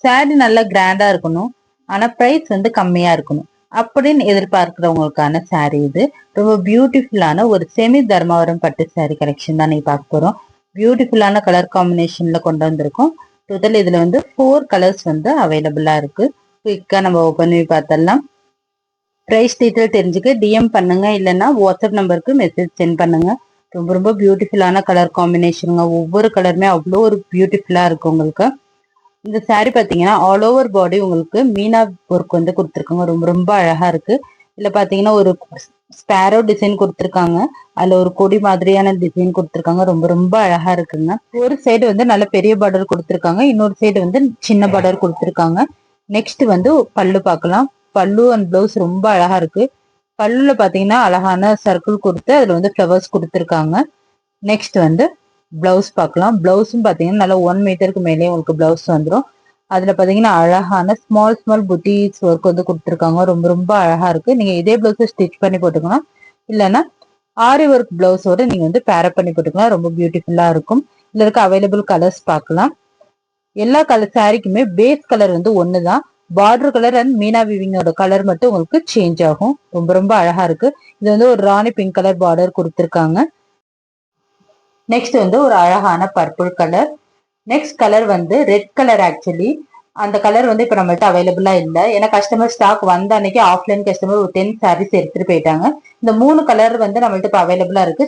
Sorry நல்லா கிராண்டா இருக்கணும், ஆனா பிரைஸ் வந்து கம்மியா இருக்கணும் அப்படின்னு எதிர்பார்க்கிறவங்களுக்கான சாரி இது. ரொம்ப பியூட்டிஃபுல்லான ஒரு செமி தர்மாவரம் பட்டு சாரி கலெக்ஷன் தான் நீ பார்க்க போறோம். பியூட்டிஃபுல்லான கலர் காம்பினேஷன்ல கொண்டு வந்திருக்கோம். டோட்டல் இதுல வந்து 4 கலர்ஸ் வந்து அவைலபிளா இருக்கு. குயிக்கா நம்ம ஓபன் பண்ணி பார்த்தலாம். பிரைஸ் டீட்டெயில் தெரிஞ்சுக்க டிஎம் பண்ணுங்க, இல்லைன்னா வாட்ஸ்அப் நம்பருக்கு மெசேஜ் சென்ட் பண்ணுங்க. ரொம்ப ரொம்ப பியூட்டிஃபுல்லான கலர் காம்பினேஷனுங்க. ஒவ்வொரு கலருமே அவ்வளோ ஒரு பியூட்டிஃபுல்லா இருக்கு உங்களுக்கு. இந்த சாரி பாத்தீங்கன்னா ஆல் ஓவர் பாடி உங்களுக்கு மீனா ஒர்க் வந்து கொடுத்துருக்காங்க. ரொம்ப ரொம்ப அழகா இருக்கு. இதுல பாத்தீங்கன்னா ஒரு ஸ்பேரோ டிசைன் கொடுத்துருக்காங்க. அதுல ஒரு கொடி மாதிரியான டிசைன் கொடுத்துருக்காங்க. ரொம்ப ரொம்ப அழகா இருக்குங்க. ஒரு சைடு வந்து நல்ல பெரிய பார்டர் கொடுத்துருக்காங்க, இன்னொரு சைடு வந்து சின்ன பார்டர் கொடுத்துருக்காங்க. நெக்ஸ்ட் வந்து பல்லு பார்க்கலாம். பல்லு அண்ட் பிளவுஸ் ரொம்ப அழகா இருக்கு. பல்லுல பாத்தீங்கன்னா அழகான சர்க்கிள் கொடுத்து அதுல வந்து ஃபிளவர்ஸ் கொடுத்துருக்காங்க. நெக்ஸ்ட் வந்து பிளவுஸ் பார்க்கலாம். பிளவுஸும் பாத்தீங்கன்னா நல்லா 1 மீட்டருக்கு மேலே உங்களுக்கு பிளவுஸ் வந்துடும். அதுல பாத்தீங்கன்னா அழகான ஸ்மால் ஸ்மால் புட்டிஸ் ஒர்க் வந்து கொடுத்துருக்காங்க. ரொம்ப ரொம்ப அழகா இருக்கு. நீங்க இதே பிளவுஸ் ஸ்டிச் பண்ணி போட்டுக்கலாம், இல்லைன்னா ஆரி ஒர்க் பிளவுஸோட நீங்க வந்து பேரப் பண்ணி போட்டுக்கலாம். ரொம்ப பியூட்டிஃபுல்லா இருக்கும். இதுல இருக்க அவைலபிள் கலர்ஸ் பார்க்கலாம். எல்லா கலர் சாரிக்குமே பேஸ் கலர் வந்து ஒண்ணுதான். பார்டர் கலர் அண்ட் மீனா வீவிங்கோட கலர் மட்டும் உங்களுக்கு சேஞ்ச் ஆகும். ரொம்ப ரொம்ப அழகா இருக்கு. இது வந்து ஒரு ராணி பிங்க் கலர் பார்டர் கொடுத்துருக்காங்க. நெக்ஸ்ட் வந்து ஒரு அழகான பர்பிள் கலர். நெக்ஸ்ட் கலர் வந்து ரெட் கலர். ஆக்சுவலி அந்த கலர் வந்து இப்ப நம்மள்ட்ட அவைலபிளா இல்ல. ஏன்னா கஸ்டமர் ஸ்டாக் வந்த அன்னைக்கு ஆஃப்லைன் கஸ்டமர் ஒரு 10 சாரீஸ் எடுத்துட்டு போயிட்டாங்க. இந்த 3 கலர் வந்து நம்மள்ட்ட இப்ப அவைலபிளா இருக்கு.